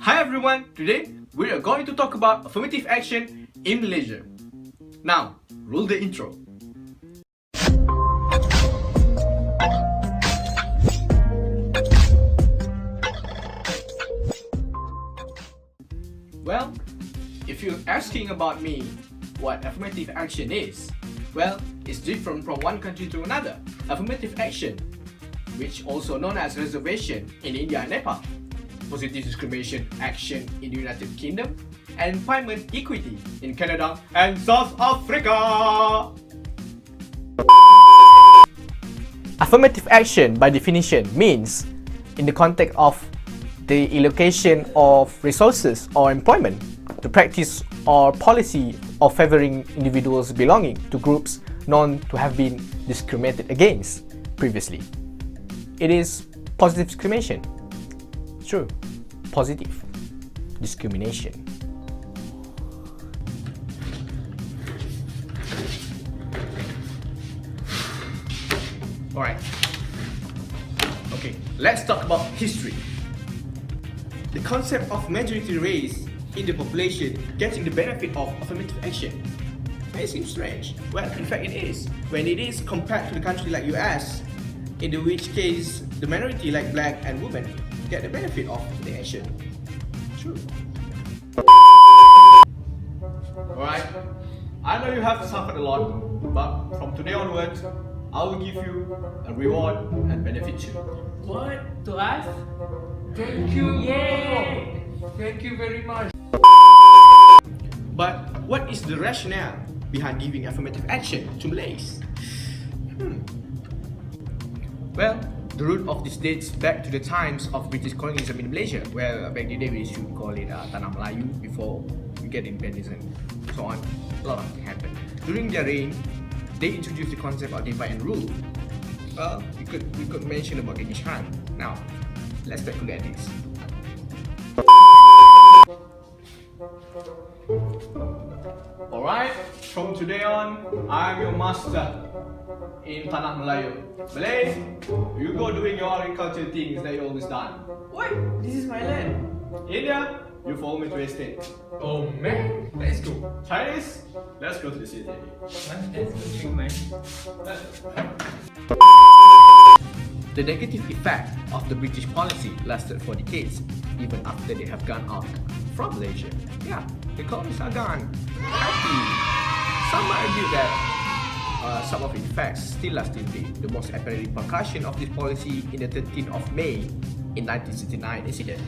Hi everyone, today we are going to talk about affirmative action in Malaysia. Now, roll the intro. Well, if you're asking about me what affirmative action is, well, it's different from one country to another. Affirmative action, which also known as reservation in India and Nepal, positive discrimination action in the United Kingdom, and employment equity in Canada and South Africa. Affirmative action by definition means in the context of the allocation of resources or employment, the practice or policy of favoring individuals belonging to groups known to have been discriminated against previously. It is positive discrimination. True. Positive discrimination. Alright. Okay, let's talk about history. The concept of majority race in the population getting the benefit of affirmative action may seem strange. Well, in fact it is. When it is compared to the country like US, in which case the minority like black and women get the benefit of the action. True. Alright, I know you have suffered a lot, but from today onwards, I will give you a reward and benefit too. What? To us? Thank you! Yay! Thank you very much. But what is the rationale behind giving affirmative action to Malays? Well, the root of this dates back to the times of British colonialism in Malaysia, where back in the day we should call it Tanah Melayu before we get independence and so on. A lot of things happened. During their reign, they introduced the concept of divide and rule. Well, we could mention about Genghis Khan. Now, let's take a look at this. Alright, from today on, I'm your master in Tanah Melayu. Malays, you go doing your agriculture things that you always done. What? This is my land. India, you follow me to the estate. Oh man, let's go. Chinese, let's go to the city. Let's go drink, man. The negative effect of the British policy lasted for decades, even after they have gone out from Malaysia. Yeah, the colonists are gone. Happy. Some argue that some of its effects still last in the most apparent repercussion of this policy in the 13th of May in 1969 incident,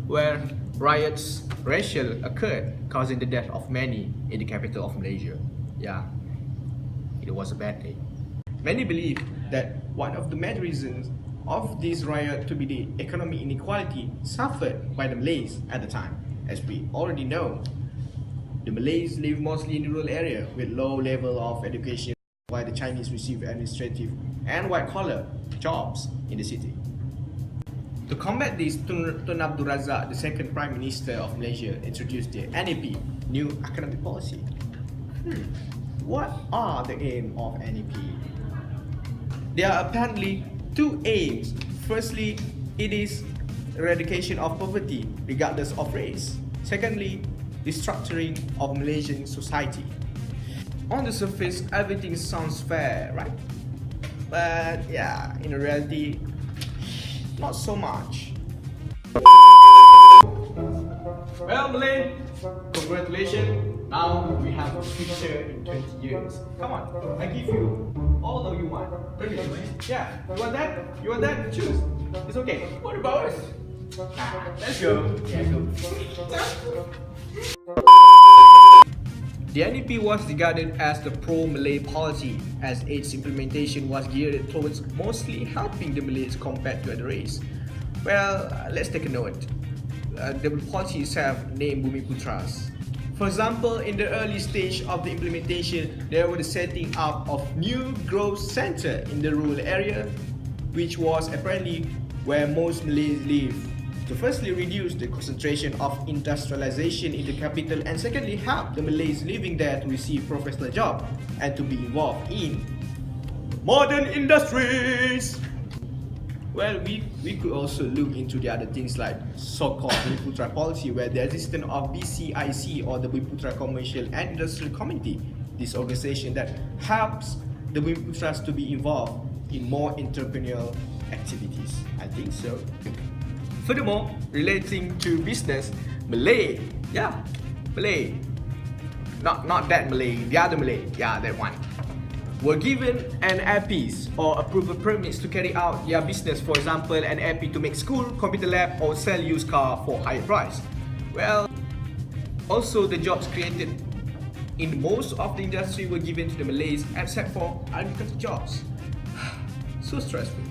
where riots, racial occurred, causing the death of many in the capital of Malaysia. Yeah, it was a bad day. Many believe that one of the main reasons of this riot to be the economic inequality suffered by the Malays at the time. As we already know, the Malays live mostly in the rural area with low level of education, while the Chinese receive administrative and white-collar jobs in the city. To combat this, Tun Abdul Razak, the second Prime Minister of Malaysia, introduced the NEP, New Economic Policy. What are the aims of NEP? There are apparently two aims. Firstly, it is eradication of poverty regardless of race. Secondly, restructuring of Malaysian society. On the surface, everything sounds fair, right? But yeah, in reality, not so much. Well, Malay, congratulations. Now we have a future in 20 years. Come on, I give you all that you want. Yeah, you want that? You want that? Choose. It's okay. What about us? Let's go. Yeah, go. The NEP was regarded as the pro-Malay policy, as its implementation was geared towards mostly helping the Malays compared to other race. Well, let's take a note. The policy itself named Bumi Putras. For example, in the early stage of the implementation, there was the setting up of new growth center in the rural area, which was apparently where most Malays live, to firstly reduce the concentration of industrialization in the capital, and secondly help the Malays living there to receive professional job and to be involved in modern industries. Well, we could also look into the other things like so-called Bumi policy, where the existence of BCIC or the Bumi Commercial and Industrial Community, this organization that helps the Bumi to be involved in more entrepreneurial activities. I think so. Furthermore, relating to business, Malay, Malay, not that Malay, the other Malay, that one, were given an APIs or approval permits to carry out their business. For example, an API to make school, computer lab, or sell used car for higher price. Well, also the jobs created in most of the industry were given to the Malays except for agriculture jobs. So stressful.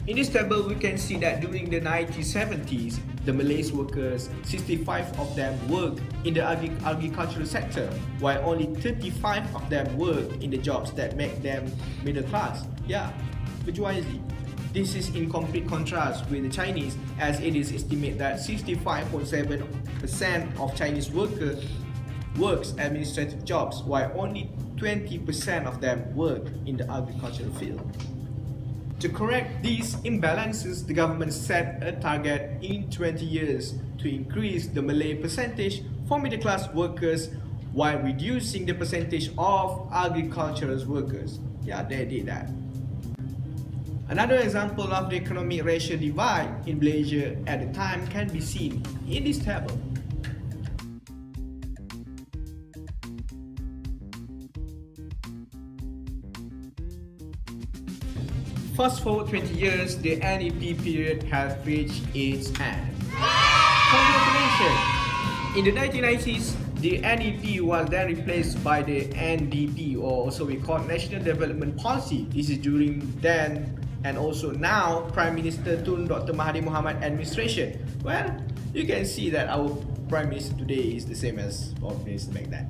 In this table, we can see that during the 1970s, the Malays workers, 65 of them worked in the agricultural sector, while only 35 of them worked in the jobs that make them middle class. Berjuang. This is in complete contrast with the Chinese, as it is estimated that 65.7% of Chinese workers works administrative jobs, while only 20% of them work in the agricultural field. To correct these imbalances, the government set a target in 20 years to increase the Malay percentage for middle class workers while reducing the percentage of agricultural workers. They did that. Another example of the economic racial divide in Malaysia at the time can be seen in this table. Fast forward 20 years, the NEP period has reached its end. Congratulations! In the 1990s, the NEP was then replaced by the NDP, or also we call National Development Policy. This is during then and also now Prime Minister Tun Dr. Mahathir Mohamad administration. Well, you can see that our Prime Minister today is the same as our Minister back then.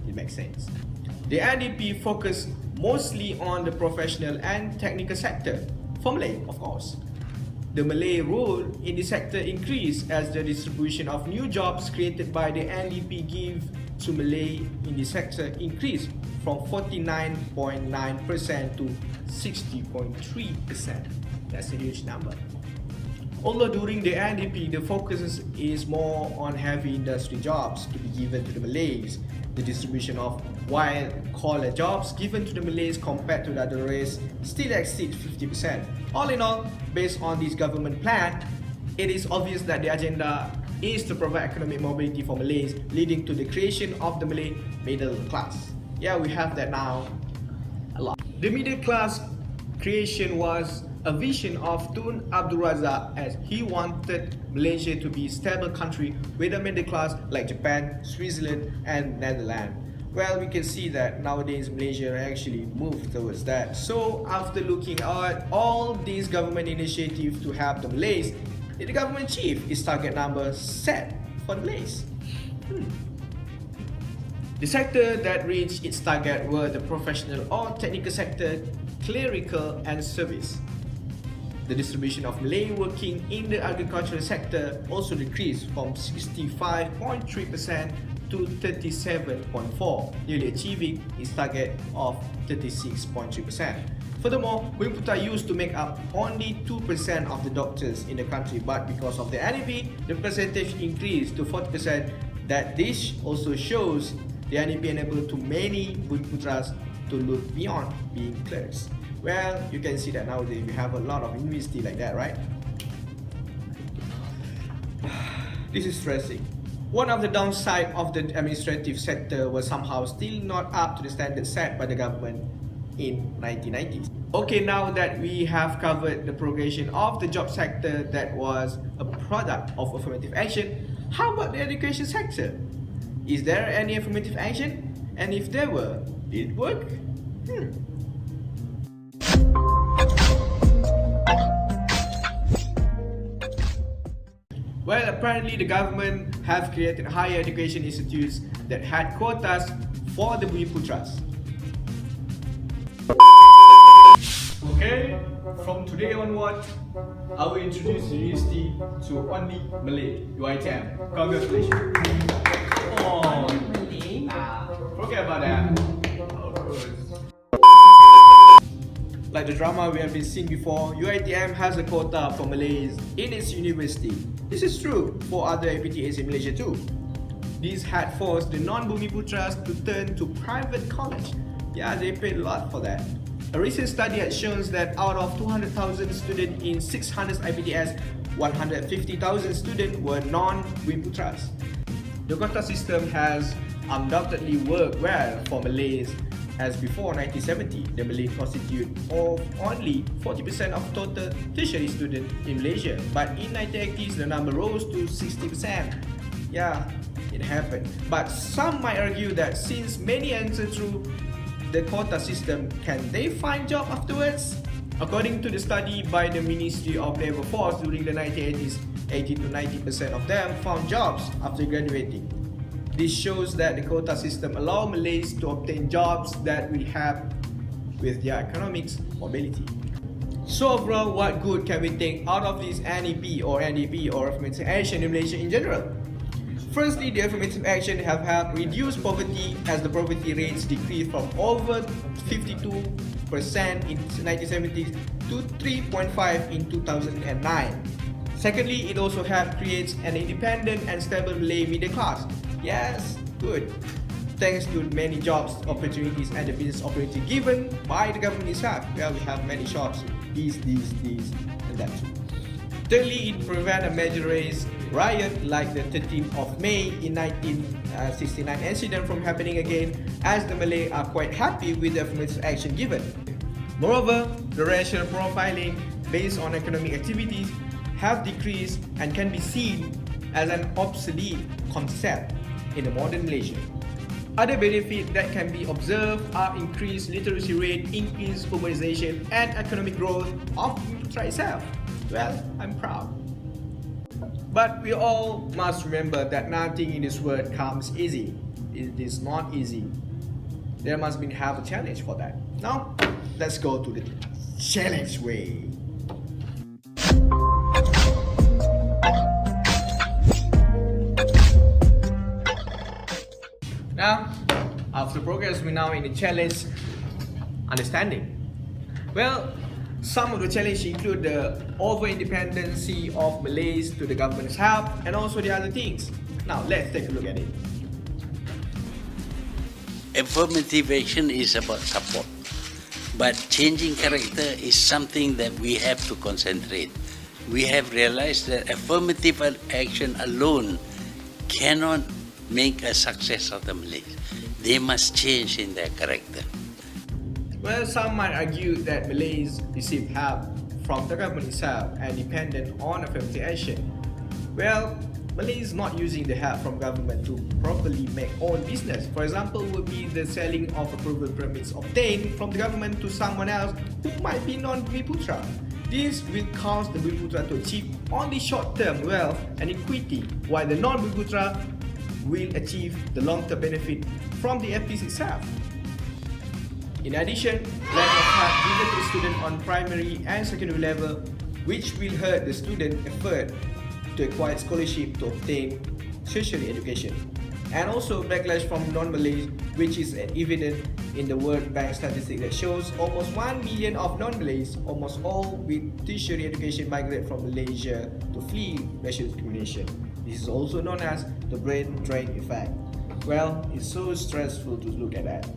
It makes sense. The NDP focused mostly on the professional and technical sector, for Malay, of course. The Malay role in the sector increased as the distribution of new jobs created by the NDP give to Malay in the sector increased from 49.9% to 60.3%. That's a huge number. Although during the NDP, the focus is more on heavy industry jobs to be given to the Malays, the distribution of white-collar jobs given to the Malays compared to the other race still exceeds 50%. All in all, based on this government plan, it is obvious that the agenda is to provide economic mobility for Malays, leading to the creation of the Malay middle class. We have that now a lot. The middle class creation was a vision of Tun Abdul Razak, as he wanted Malaysia to be a stable country with a middle class like Japan, Switzerland and Netherlands. Well, we can see that nowadays Malaysia actually moved towards that. So after looking at all these government initiatives to help the Malays, the government achieved its target number set for the Malays. The sector that reached its target were the professional or technical sector, clerical and service. The distribution of Malay working in the agricultural sector also decreased from 65.3% to 37.4%, nearly achieving its target of 36.3%. Furthermore, Bumi used to make up only 2% of the doctors in the country, but because of the NEP, the percentage increased to 40%. That this also shows the NEP enabled to many Bumi to look beyond being clerks. Well, you can see that nowadays we have a lot of university like that, right? This is stressing. One of the downside of the administrative sector was somehow still not up to the standard set by the government in 1990s. Okay, now that we have covered the progression of the job sector that was a product of affirmative action, how about the education sector? Is there any affirmative action? And if there were, did it work? Well, apparently the government have created higher education institutes that had quotas for the Bumi Putras. Okay, from today onward, I will introduce the university to only Malay, UiTM. Congratulations. Oh, forget about that. Like the drama we have been seeing before, UiTM has a quota for Malays in its university. This is true for other APTAs in Malaysia too. This had forced the non-Bumiputras to turn to private college. Yeah, they paid a lot for that. A recent study had shown that out of 200,000 students in 600 IPTS, 150,000 students were non-Bumiputras. The quota system has undoubtedly worked well for Malays, as before 1970, the Malay constitute of only 40% of total tertiary students in Malaysia. But in 1980s, the number rose to 60%. Yeah, it happened. But some might argue that since many enter through the quota system, can they find job afterwards? According to the study by the Ministry of Labour Force during the 1980s, 80 to 90% of them found jobs after graduating. This shows that the quota system allows Malays to obtain jobs that will help with their economic mobility. So overall, what good can we take out of this NEP or NDP or affirmative action in Malaysia in general? Firstly, the affirmative action have helped reduce poverty as the poverty rates decreased from over 52% in 1970s to 3.5% in 2009. Secondly, it also helped create an independent and stable Malay middle class. Yes, good. Thanks to many jobs, opportunities and the business opportunity given by the government itself. Well, we have many shops, these, and that too. Thirdly, it prevent a major race riot like the 13th of May in 1969 incident from happening again, as the Malay are quite happy with the affirmative action given. Moreover, the racial profiling based on economic activities have decreased and can be seen as an obsolete concept in the modern Malaysia. Other benefits that can be observed are increased literacy rate, increased urbanization, and economic growth of Putra itself. Well, I'm proud. But we all must remember that nothing in this world comes easy. It is not easy. There must have a challenge for that. Now, let's go to the challenge way. Now, after progress, we're now in the challenge understanding. Well, some of the challenges include the over-independency of Malays to the government's help and also the other things. Now, let's take a look at it. Affirmative action is about support, but changing character is something that we have to concentrate. We have realized that affirmative action alone cannot make a success of the Malays. They must change in their character. Well, some might argue that Malays receive help from the government itself and dependent on affirmative action. Well, Malays not using the help from government to properly make own business. For example, would be the selling of approval permits obtained from the government to someone else who might be non-Bumiputera. This will cause the Bumiputera to achieve only short-term wealth and equity, while the non-Bumiputera will achieve the long-term benefit from the FPs itself. In addition, lack of help given to the student on primary and secondary level, which will hurt the student effort to acquire scholarship to obtain tertiary education. And also backlash from non-Malays, which is evident in the World Bank statistic that shows almost 1 million of non-Malays, almost all with tertiary education, migrate from Malaysia to flee racial discrimination. This is also known as the brain drain effect. Well, it's so stressful to look at that.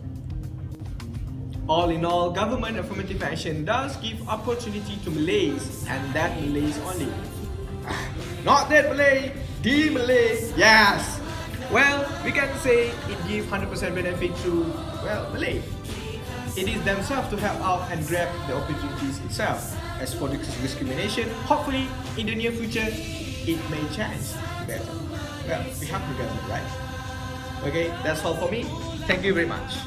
All in all, government affirmative action does give opportunity to Malays, and that Malays only. Not that Malay, the Malay, yes! Well, we can say it gives 100% benefit to, well, Malay. It is themselves to help out and grab the opportunities itself. As for the discrimination, hopefully in the near future, it may change better. Well, we have to get it right. Okay, that's all for me. Thank you very much.